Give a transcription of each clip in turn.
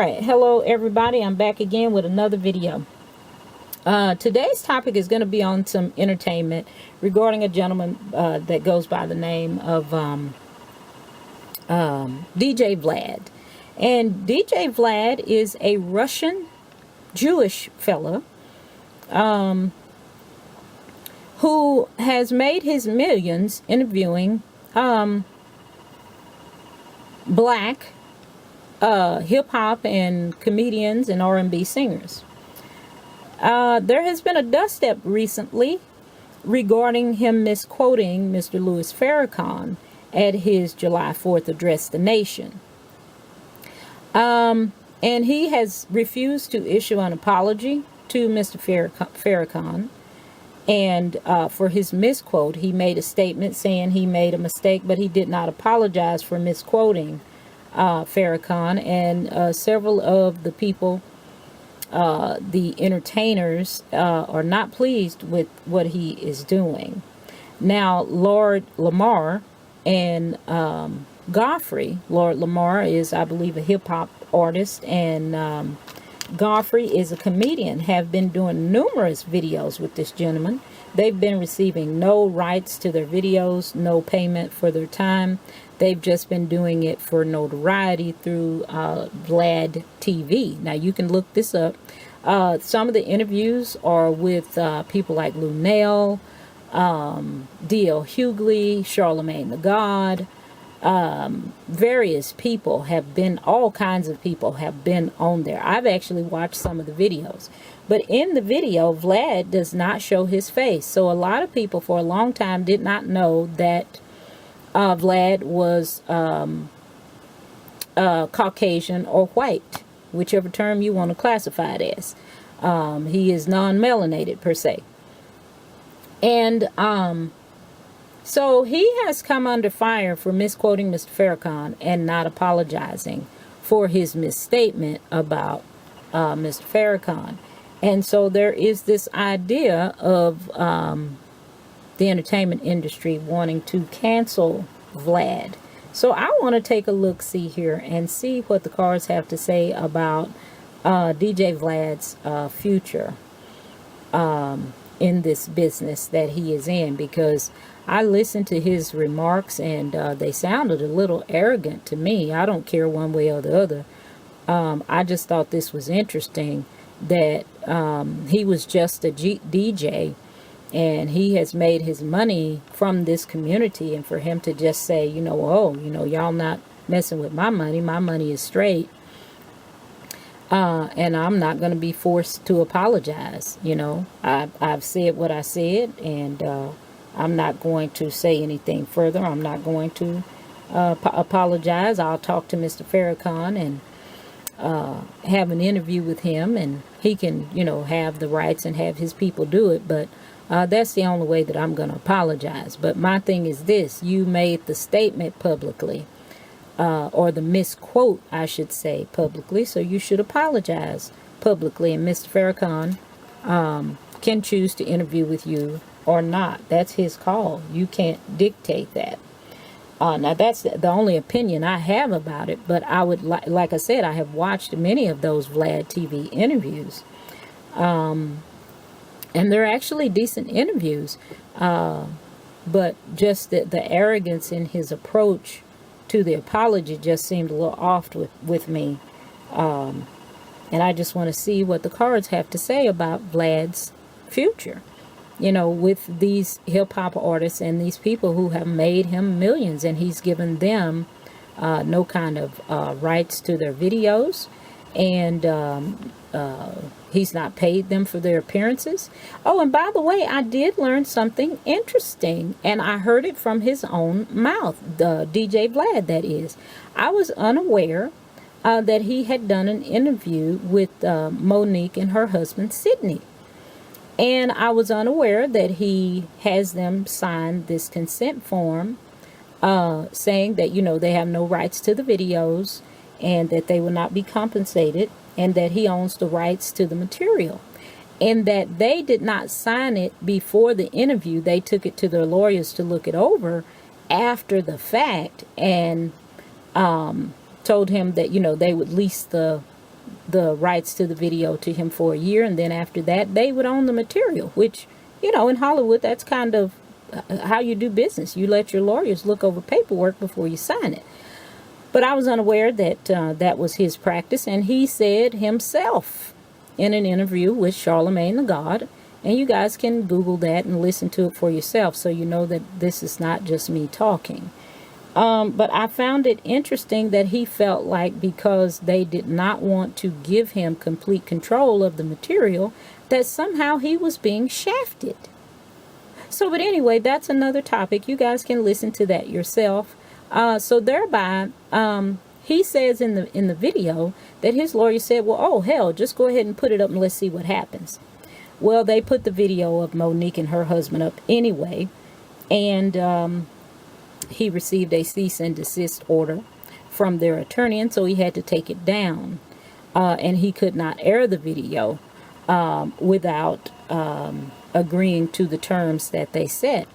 Alright, hello everybody. I'm back again with another video. Today's topic is going to be on some entertainment regarding a gentleman that goes by the name of DJ VLAD. And DJ VLAD is a Russian Jewish fella who has made his millions interviewing black hip-hop and comedians and R&B singers. There has been a dust-up recently regarding him misquoting Mr. Louis Farrakhan at his July 4th address to the nation. And he has refused to issue an apology to Mr. Farrakhan. And for his misquote, he made a statement saying he made a mistake, but he did not apologize for misquoting Farrakhan. And several of the people, the entertainers, are not pleased with what he is doing. Now, Lord Lamar and Godfrey, Lord Lamar is, I believe, a hip-hop artist, and Godfrey is a comedian, have been doing numerous videos with this gentleman. They've been receiving no rights to their videos, no payment for their time. They've just been doing it for notoriety through VLAD TV. Now, you can look this up. Some of the interviews are with people like Lunel, D.L. Hughley, Charlemagne the God. Various people have been, all kinds of people have been on there. I've actually watched some of the videos. But in the video, VLAD does not show his face. So a lot of people for a long time did not know that VLAD was Caucasian or white, whichever term you want to classify it as. He is non-melanated per se. And so he has come under fire for misquoting Mr. Farrakhan and not apologizing for his misstatement about Mr. Farrakhan. And so there is this idea of the entertainment industry wanting to cancel VLAD. So I want to take a look-see here and see what the cards have to say about DJ VLAD's future in this business that he is in, because I listened to his remarks and they sounded a little arrogant to me. I don't care one way or the other. I just thought this was interesting that he was just a DJ and he has made his money from this community, and for him to just say, you know, oh, you know, y'all not messing with my money is straight, and I'm not going to be forced to apologize. You know, I've said what I said, and I'm not going to say anything further. I'm not going to apologize. I'll talk to Mr. Farrakhan and have an interview with him, and he can, you know, have the rights and have his people do it. But that's the only way that I'm going to apologize. But my thing is this: you made the statement publicly, or the misquote, I should say, publicly, so you should apologize publicly. And Mr. Farrakhan can choose to interview with you or not. That's his call. You can't dictate that. Now, that's the only opinion I have about it, but I would, like I said, I have watched many of those VLAD TV interviews, and they're actually decent interviews, but just the arrogance in his approach to the apology just seemed a little off with me, and I just want to see what the cards have to say about VLAD's future. You know, with these hip-hop artists and these people who have made him millions, and he's given them no kind of rights to their videos, and he's not paid them for their appearances. Oh, and by the way, I did learn something interesting, and I heard it from his own mouth, the DJ VLAD, that is. I was unaware that he had done an interview with Monique and her husband, Sydney. And I was unaware that he has them sign this consent form saying that, you know, they have no rights to the videos and that they will not be compensated, and that he owns the rights to the material. And that they did not sign it before the interview. They took it to their lawyers to look it over after the fact, and told him that, you know, they would lease the the rights to the video to him for a year, and then after that they would own the material, which, you know, in Hollywood, that's kind of how you do business. You let your lawyers look over paperwork before you sign it. But I was unaware that that was his practice, and he said himself in an interview with Charlemagne the God, and you guys can Google that and listen to it for yourself so you know that this is not just me talking. But I found it interesting that he felt like because they did not want to give him complete control of the material, that somehow he was being shafted. So, but anyway, that's another topic. You guys can listen to that yourself. So thereby, he says in the video that his lawyer said, well, oh, hell, just go ahead and put it up and let's see what happens. Well, they put the video of Monique and her husband up anyway, and he received a cease and desist order from their attorney, and so he had to take it down. And he could not air the video without agreeing to the terms that they set.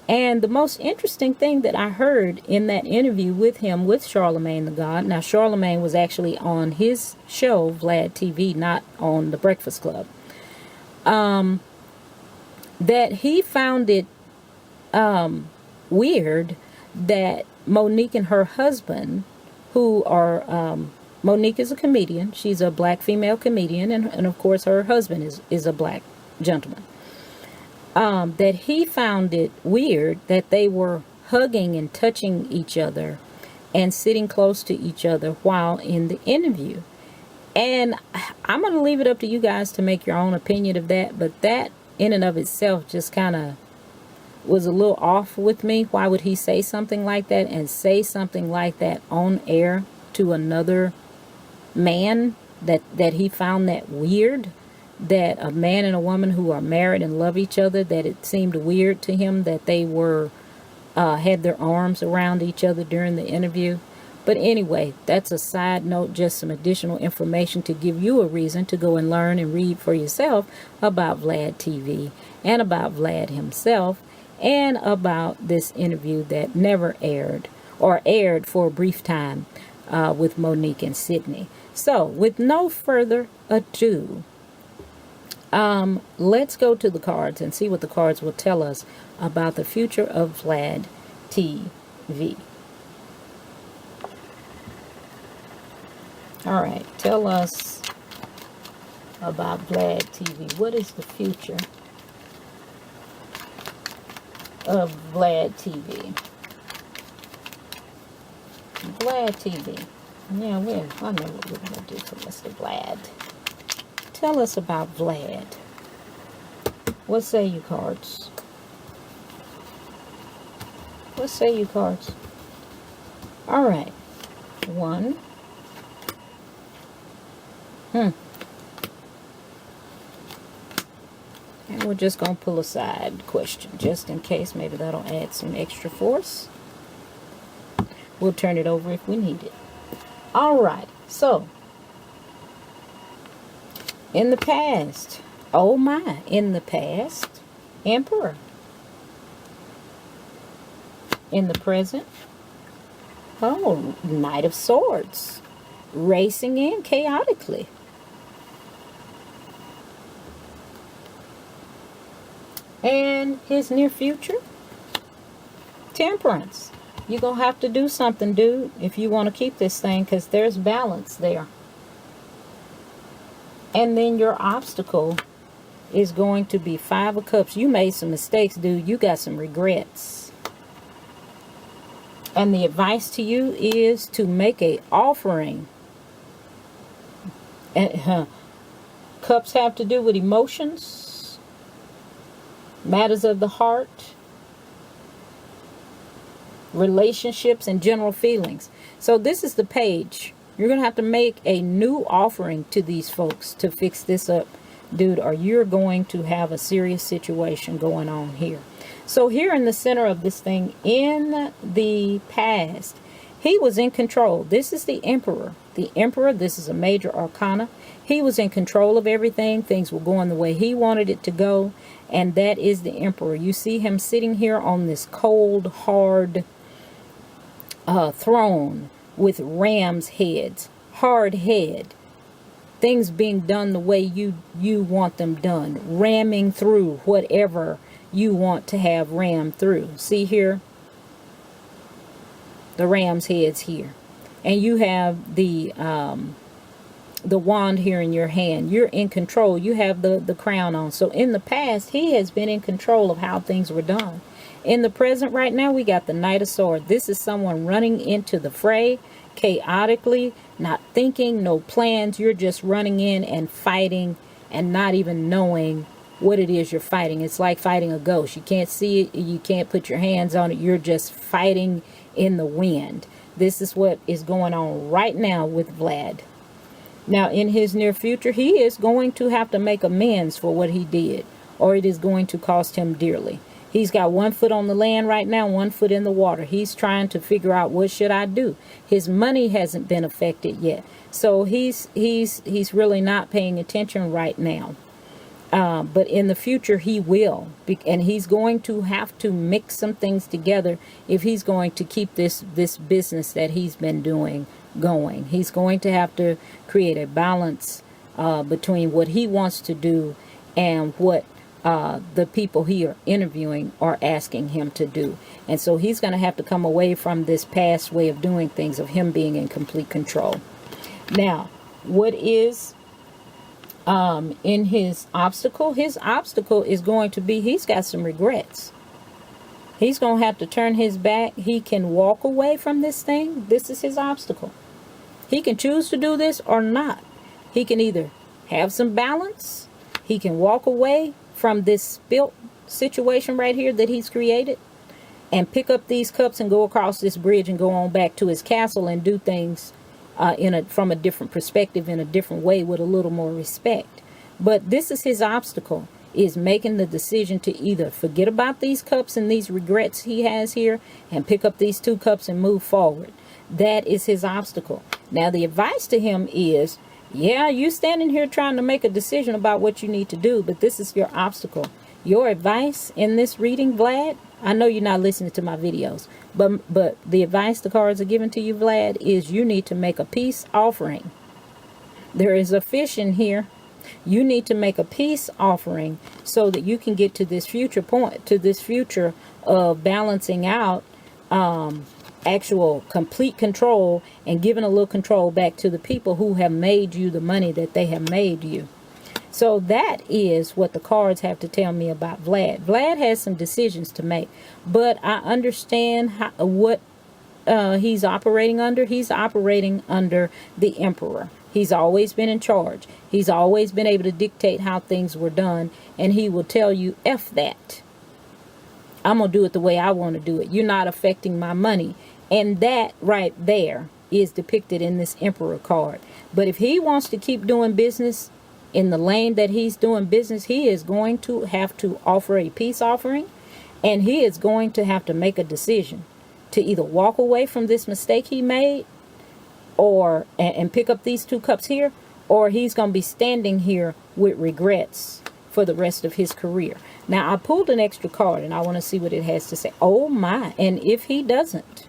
And the most interesting thing that I heard in that interview with him, with Charlemagne the God, now Charlemagne was actually on his show, VLAD TV, not on The Breakfast Club, that he found it weird that Monique and her husband, who are, Monique is a comedian, she's a black female comedian, and of course her husband is a black gentleman. That he found it weird that they were hugging and touching each other and sitting close to each other while in the interview. And I'm going to leave it up to you guys to make your own opinion of that. But that in and of itself just kind of was a little off with me. Why would he say something like that and say something like that on air to another man, that he found that weird? That a man and a woman who are married and love each other, that it seemed weird to him that they were had their arms around each other during the interview. But anyway, that's a side note, just some additional information to give you a reason to go and learn and read for yourself about VLAD TV and about Vlad himself and about this interview that never aired or aired for a brief time with Monique and Sydney. So with no further ado, let's go to the cards and see what the cards will tell us about the future of VLAD TV. All right, tell us about VLAD TV. What is the future of VLAD TV? VLAD TV. Yeah, I know what we're going to do for Mr. Vlad. Tell us about Vlad. What say you, cards? What say you, cards? All right. 1. And we're just going to pull a side question, just in case. Maybe that'll add some extra force. We'll turn it over if we need it. All right. So, in the past, oh my, in the past, Emperor. In the present, oh, Knight of Swords, racing in chaotically. And his near future, Temperance. You're going to have to do something, dude, if you want to keep this thing, because there's balance there. And then your obstacle is going to be 5 of Cups. You made some mistakes, dude. You got some regrets. And the advice to you is to make a offering. And, Cups have to do with emotions, matters of the heart, relationships, and general feelings. So this is the page. You're going to have to make a new offering to these folks to fix this up, dude, or you're going to have a serious situation going on here. So here in the center of this thing, in the past, he was in control. This is the Emperor. The Emperor, this is a major arcana. He was in control of everything. Things were going the way he wanted it to go. And that is the Emperor. You see him sitting here on this cold, hard throne with ram's heads, hard head, things being done the way you want them done, ramming through whatever you want to have rammed through. See here, the ram's heads here, and you have the wand here in your hand. You're in control. You have the crown on. So in the past, he has been in control of how things were done. In the present right now, we got the Knight of Swords. This is someone running into the fray chaotically, not thinking, no plans. You're just running in and fighting and not even knowing what it is you're fighting. It's like fighting a ghost. You can't see it. You can't put your hands on it. You're just fighting in the wind. This is what is going on right now with Vlad. Now, in his near future, he is going to have to make amends for what he did, or it is going to cost him dearly. He's got 1 foot on the land right now, 1 foot in the water. He's trying to figure out, what should I do? His money hasn't been affected yet. So he's really not paying attention right now. But in the future, he will. And he's going to have to mix some things together if he's going to keep this business that he's been doing going. He's going to have to create a balance between what he wants to do and what the people he are interviewing are asking him to do. And so he's going to have to come away from this past way of doing things, of him being in complete control. Now, what is in his obstacle? His obstacle is going to be, he's got some regrets. He's going to have to turn his back. He can walk away from this thing. This is his obstacle. He can choose to do this or not. He can either have some balance. He can walk away from this spilt situation right here that he's created and pick up these cups and go across this bridge and go on back to his castle and do things from a different perspective, in a different way, with a little more respect. But this is his obstacle, is making the decision to either forget about these cups and these regrets he has here and pick up these 2 cups and move forward. That is his obstacle. Now, the advice to him is, yeah, you standing here trying to make a decision about what you need to do, but this is your obstacle. Your advice in this reading, Vlad, I know you're not listening to my videos, but the advice the cards are giving to you, Vlad, is you need to make a peace offering. There is a fish in here. You need to make a peace offering so that you can get to this future point, to this future of balancing out actual complete control and giving a little control back to the people who have made you the money that they have made you. So that is what the cards have to tell me about Vlad. Vlad has some decisions to make, but I understand what he's operating under. He's operating under the Emperor. He's always been in charge. He's always been able to dictate how things were done, and he will tell you, F that. I'm going to do it the way I want to do it. You're not affecting my money. And that right there is depicted in this Emperor card. But if he wants to keep doing business in the lane that he's doing business, he is going to have to offer a peace offering. And he is going to have to make a decision to either walk away from this mistake he made or and pick up these 2 cups here, or he's going to be standing here with regrets for the rest of his career. Now, I pulled an extra card and I want to see what it has to say. Oh my. And if he doesn't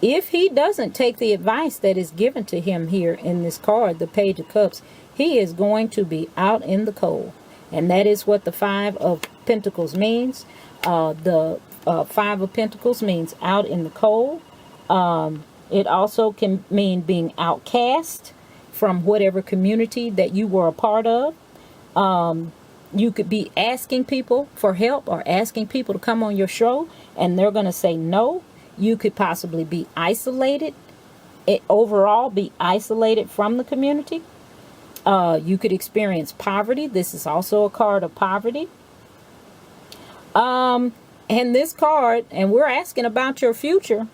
take the advice that is given to him here in this card, the Page of Cups, he is going to be out in the cold. And that is what the 5 of Pentacles means. The 5 of Pentacles means out in the cold. It also can mean being outcast from whatever community that you were a part of. You could be asking people for help or asking people to come on your show, and they're going to say no. You could possibly be isolated, overall be isolated from the community. You could experience poverty. This is also a card of poverty. And this card, and we're asking about your future.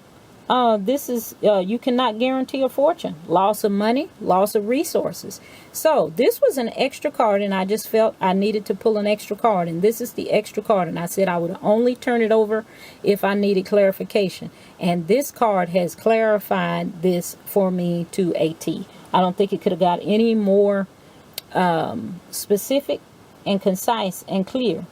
This is, you cannot guarantee a fortune, loss of money, loss of resources. So this was an extra card, and I just felt I needed to pull an extra card, and this is the extra card. And I said I would only turn it over if I needed clarification. And this card has clarified this for me to a T. I don't think it could have got any more specific and concise and clear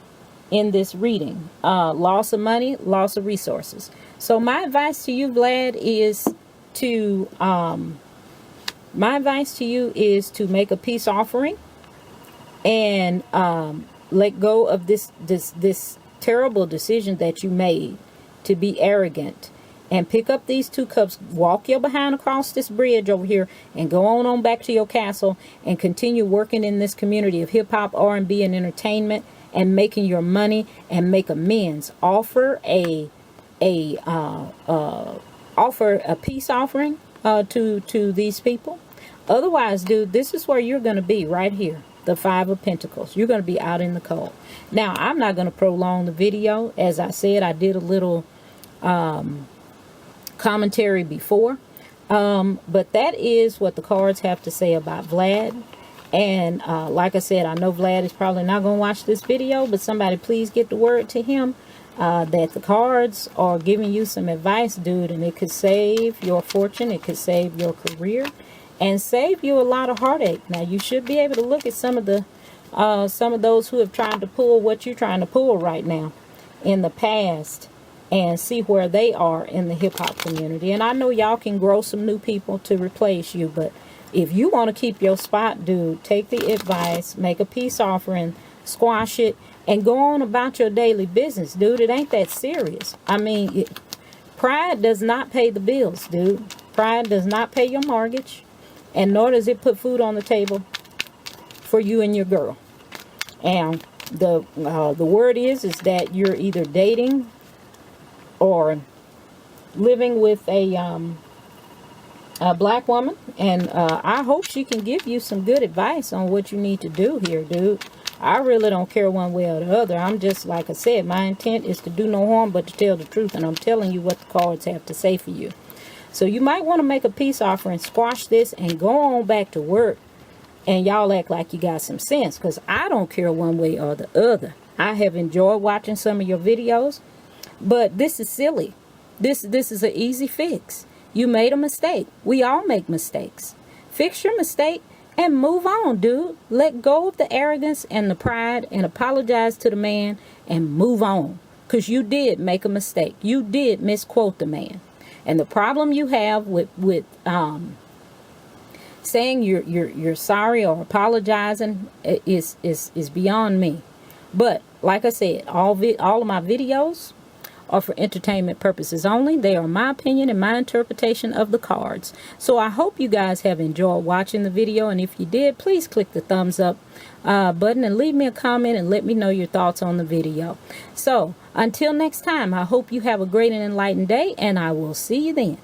in this reading. Loss of money, loss of resources. So my advice to you, Vlad, is to My advice to you is to make a peace offering and let go of this terrible decision that you made to be arrogant, and pick up these 2 cups, walk your behind across this bridge over here, and go on back to your castle and continue working in this community of hip-hop, R&B, and entertainment, and making your money and make amends. Offer a peace offering to these people. Otherwise, dude, this is where you're going to be, right here. The 5 of Pentacles. You're going to be out in the cold. Now, I'm not going to prolong the video. As I said, I did a little commentary before. But that is what the cards have to say about Vlad. And like I said, I know Vlad is probably not going to watch this video, but somebody please get the word to him that the cards are giving you some advice, dude, and it could save your fortune. It could save your career and save you a lot of heartache. Now, you should be able to look at some of those who have tried to pull what you're trying to pull right now in the past and see where they are in the hip-hop community. And I know y'all can grow some new people to replace you, but if you want to keep your spot, dude, take the advice, make a peace offering, squash it, and go on about your daily business, dude. It ain't that serious. I mean, pride does not pay the bills, dude. Pride does not pay your mortgage, and nor does it put food on the table for you and your girl. And the word is that you're either dating or living with a black woman, and I hope she can give you some good advice on what you need to do here, dude. I really don't care one way or the other. I'm just, like I said, my intent is to do no harm but to tell the truth, and I'm telling you what the cards have to say for you. So you might want to make a peace offering, squash this, and go on back to work, and y'all act like you got some sense, because I don't care one way or the other. I have enjoyed watching some of your videos, but this is silly. This is an easy fix. You made a mistake. We all make mistakes. Fix your mistake and move on, dude. Let go of the arrogance and the pride and apologize to the man and move on. Because you did make a mistake. You did misquote the man. And the problem you have with saying you're sorry or apologizing is beyond me. But like I said, all of my videos are for entertainment purposes only. They are my opinion and my interpretation of the cards. So I hope you guys have enjoyed watching the video, and if you did, please click the thumbs up button and leave me a comment and let me know your thoughts on the video. So until next time, I hope you have a great and enlightened day, and I will see you then.